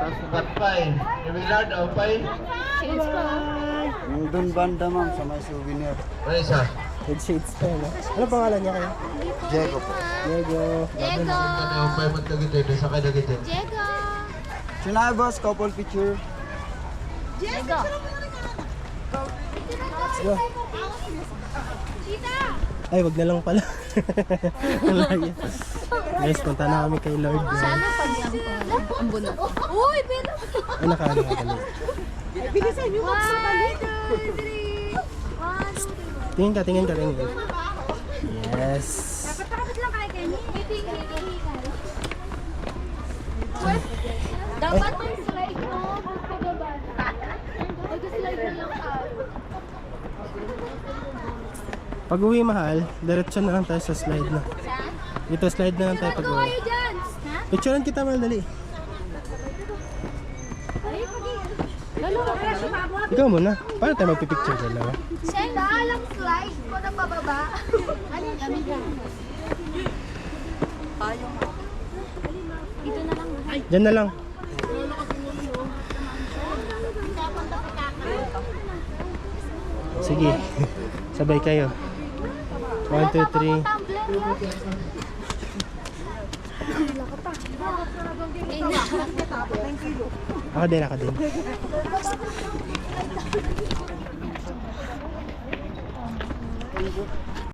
Sugat pa eh. Willard, pa eh. Shades pa. Yung dun banda ma'am sa may souvenir. Ano isa? Head shades pa yun. Ano pangalan niya kayo? Diego po. Diego. Diego! Ano pa yung magdagito? Doon sa kayo dagito. Diego! Sinay boss, couple picture. Diego! Go. Ay, wag na lang pala. Ang layo. Guys, punta na kami kay Lord. Sana pag ang bunot. Uy, Bella! Ay, nakaano ka dali. Bilisan niyo mag Tingin ka, tingin ka, tingin ka. Yes. Kapit lang kay Kenny. Dapat yung slide mo. Magpagaba. Mag-slide na lang tayo. Pag uwi mahal, diretso na lang tayo sa slide na. Dito slide na lang tayo pag uwi. Kayo dyan! Ha? Picturean kita mahal, dali. Ikaw muna. Paano tayo magpipicture dalawa? Send alam slide ko na pababa. Ano yung gamit ka? Dito na lang. Diyan na lang. Sige. Sabay kayo. 1, 2, 3. Ako din, ako din.